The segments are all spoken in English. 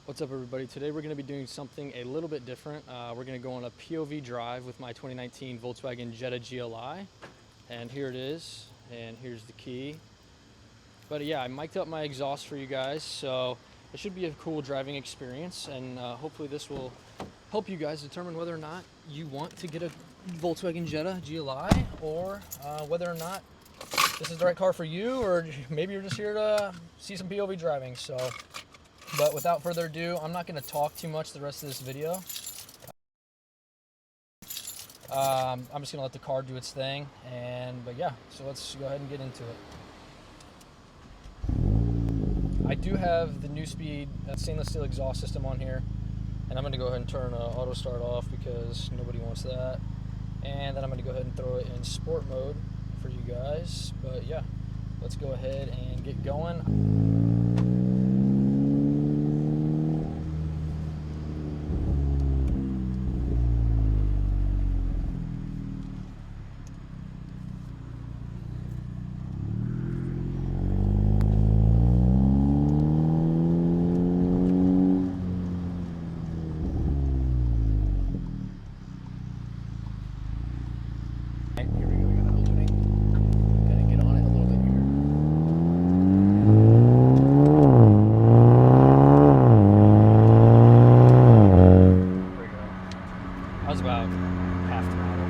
What's up, everybody? Today we're going to be doing something a little bit different. We're going to go on a POV drive with my 2019 Volkswagen Jetta GLI, and here it is, and here's the key. But yeah, I mic'd up my exhaust for you guys, so it should be a cool driving experience, and hopefully this will help you guys determine whether or not you want to get a Volkswagen Jetta GLI, or whether or not this is the right car for you, or maybe you're just here to see some POV driving. But without further ado, I'm not going to talk too much the rest of this video. I'm just going to let the car do its thing. But yeah, so let's go ahead and get into it. I do have the new speed stainless steel exhaust system on here. And I'm going to go ahead and turn auto start off because nobody wants that. And then I'm going to go ahead and throw it in sport mode for you guys. But yeah, let's go ahead and get going. Here we go, we got an opening. Gonna get on it a little bit here. There we go. I was about half throttle.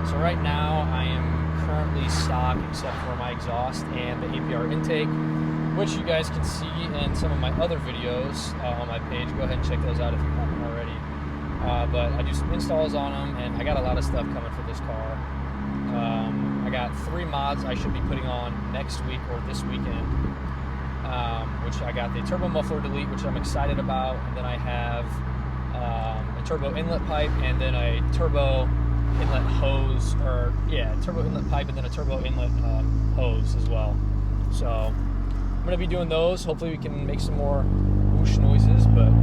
So right now I am currently stock except for my exhaust and the APR intake, which you guys can see in some of my other videos on my page. Go ahead and check those out if you haven't already. But I do some installs on them, and I got a lot of stuff coming for this car. I got 3 mods I should be putting on next week or this weekend, which I got the turbo muffler delete, which I'm excited about, and then I have a turbo inlet pipe, and then a turbo inlet hose, turbo inlet pipe, and then a turbo inlet hose as well. So I'm going to be doing those. Hopefully we can make some more whoosh noises, but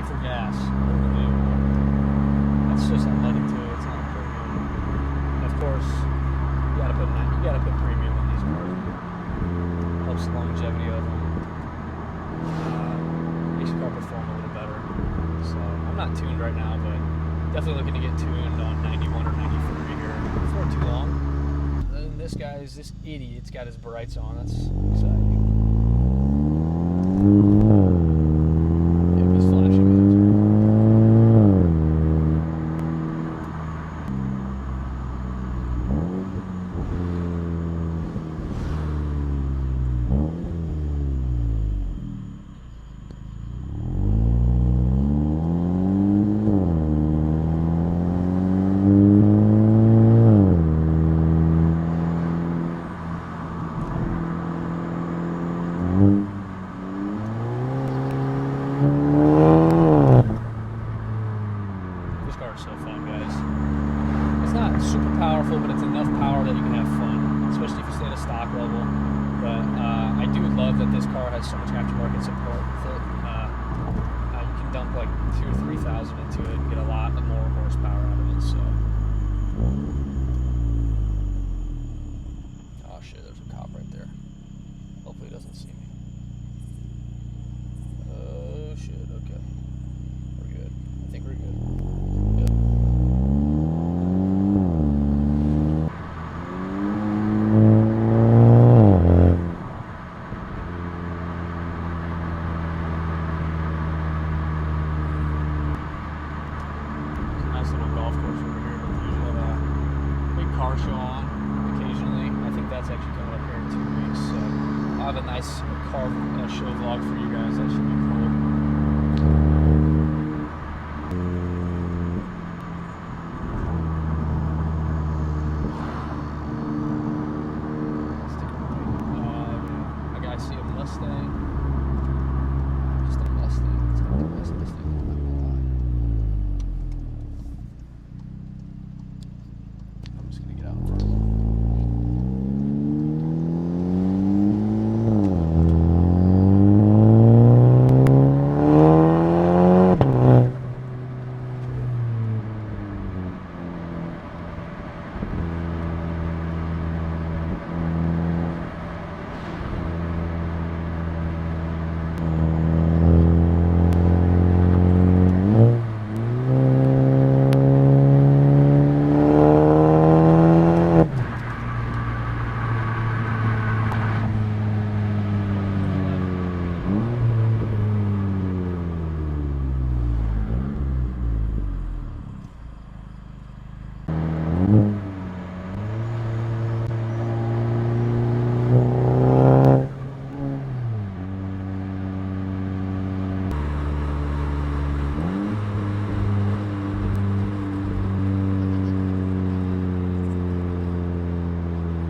for gas. That's just unleaded too. It's not premium. And of course, you gotta put premium in these cars. Helps the longevity of them. Makes the car perform a little better. So I'm not tuned right now, but definitely looking to get tuned on 91 or 93 here before too long. And this idiot's got his brights on. That's exciting. This car is so fun, guys. It's not super powerful, but it's enough power that you can have fun, especially if you stay at a stock level. But I do love that this car has so much aftermarket support with it. You can dump like 2,000 or 3,000 into it and get a lot more horsepower out of it. So, oh shit, there's a cop right there. Hopefully he doesn't see me. Oh shit, okay. We're good. I think we're good. Yep. Nice little golf course over here. nice car show vlog for you guys. That should be cool. I see a Mustang. Just a Mustang. It's not the best Mustang, I'm not gonna lie. I'm just gonna get out in front of them.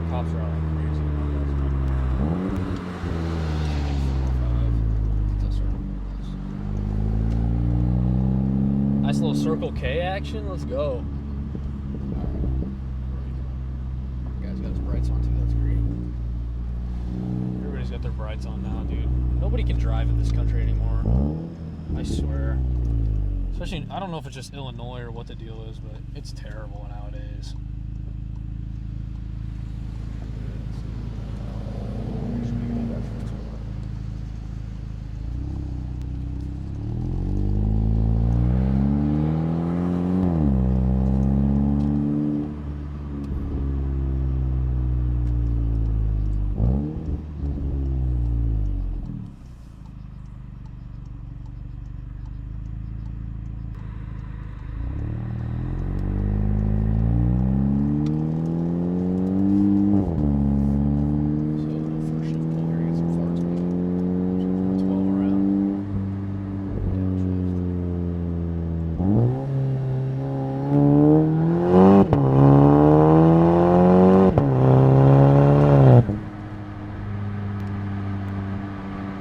Cops are all like crazy. Nice little Circle K action. Let's go. Guy's got his brights on too. That's great. Everybody's got their brights on now, dude. Nobody can drive in this country anymore. I swear. Especially, I don't know if it's just Illinois or what the deal is, but it's terrible nowadays.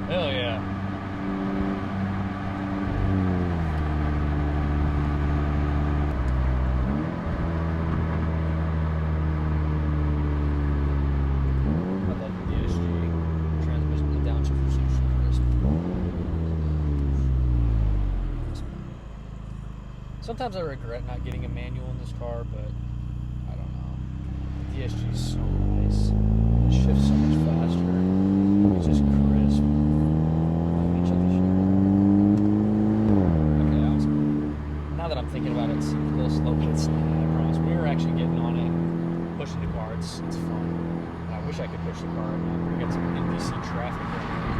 Hell yeah. I love the DSG transmission, the downshift reception crisp. Sometimes I regret not getting a manual in this car, but I don't know. The DSG is so nice. It shifts so much faster. It's just crisp. Now that I'm thinking about it, it's a little slow, but it's not, I promise. We were actually getting on it, pushing the car. It's fun. I wish I could push the car right now. We got some NBC traffic right now.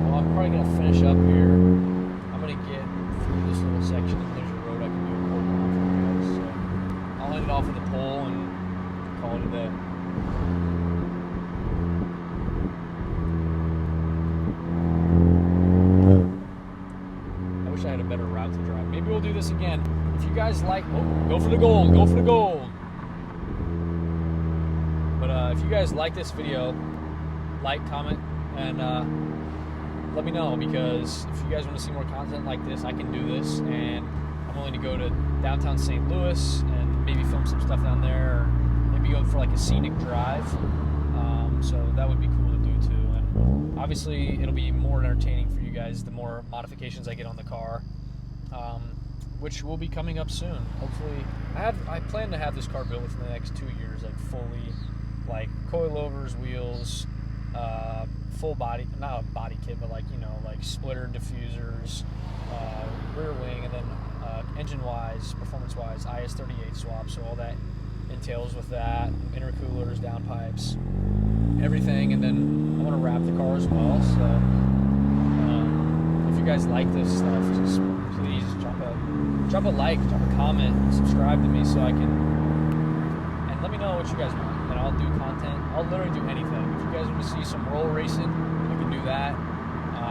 Well, I'm probably going to finish up here. I'm going to get through this little section, and there's a road I can do a quarter mile for you guys. So I'll end it off with a pole and call it a day. I had a better route to drive. Maybe we'll do this again. If you guys like, go for the gold, go for the gold. But if you guys like this video, like, comment, and let me know, because if you guys want to see more content like this, I can do this, and I'm willing to go to downtown St. Louis and maybe film some stuff down there, or maybe go for like a scenic drive. So that would be cool to do too. And obviously it'll be more entertaining for you guys the more modifications I get on the car, which will be coming up soon. Hopefully, I plan to have this car built within the next 2 years, like fully, like coilovers, wheels, full body, not a body kit, but like, you know, like splitter, diffusers, rear wing, and then engine-wise, performance-wise, IS-38 swap. So all that entails with that, intercoolers, downpipes, everything, and then I want to wrap the car as well. So if you guys like this stuff, just please jump up drop a like, drop a comment, subscribe to me so I can, and let me know what you guys want, and I'll do content. I'll literally do anything. If you guys want to see some roll racing, I can do that.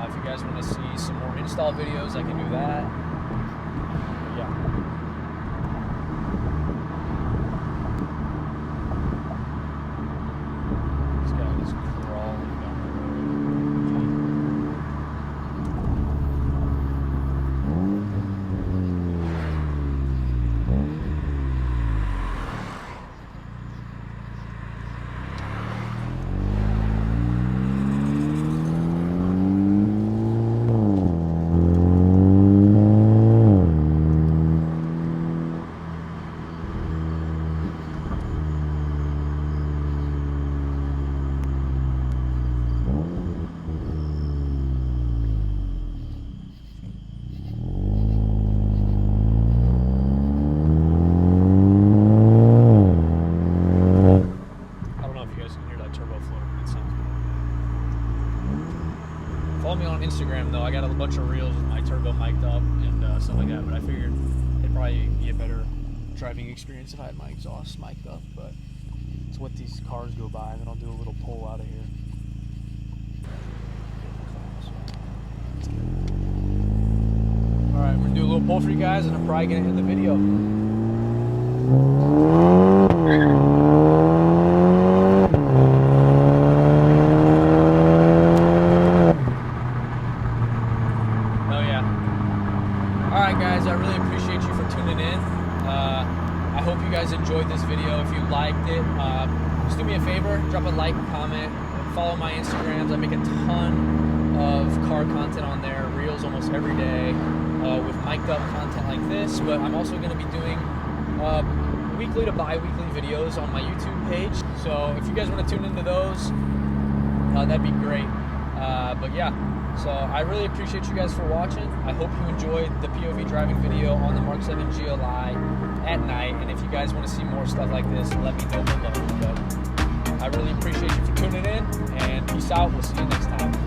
If you guys want to see some more install videos, I can do that. Yeah. This guy is crawling down the Follow me on Instagram though. I got a bunch of reels with my turbo mic'd up and stuff like that, but I figured it'd probably be a better driving experience if I had my exhaust mic'd up, but it's what these cars go by, and then I'll do a little pull out of here. Alright, I'm gonna do a little pull for you guys, and I'm probably gonna end the video. Alright guys, I really appreciate you for tuning in. I hope you guys enjoyed this video. If you liked it, just do me a favor, drop a like, comment, follow my Instagrams. I make a ton of car content on there, reels almost every day, with mic'd up content like this, but I'm also going to be doing weekly to bi-weekly videos on my YouTube page. So if you guys want to tune into those, that'd be great. But yeah. So I really appreciate you guys for watching. I hope you enjoyed the POV driving video on the Mark 7 GLI at night. And if you guys want to see more stuff like this, let me know below. But I really appreciate you for tuning in, and peace out. We'll see you next time.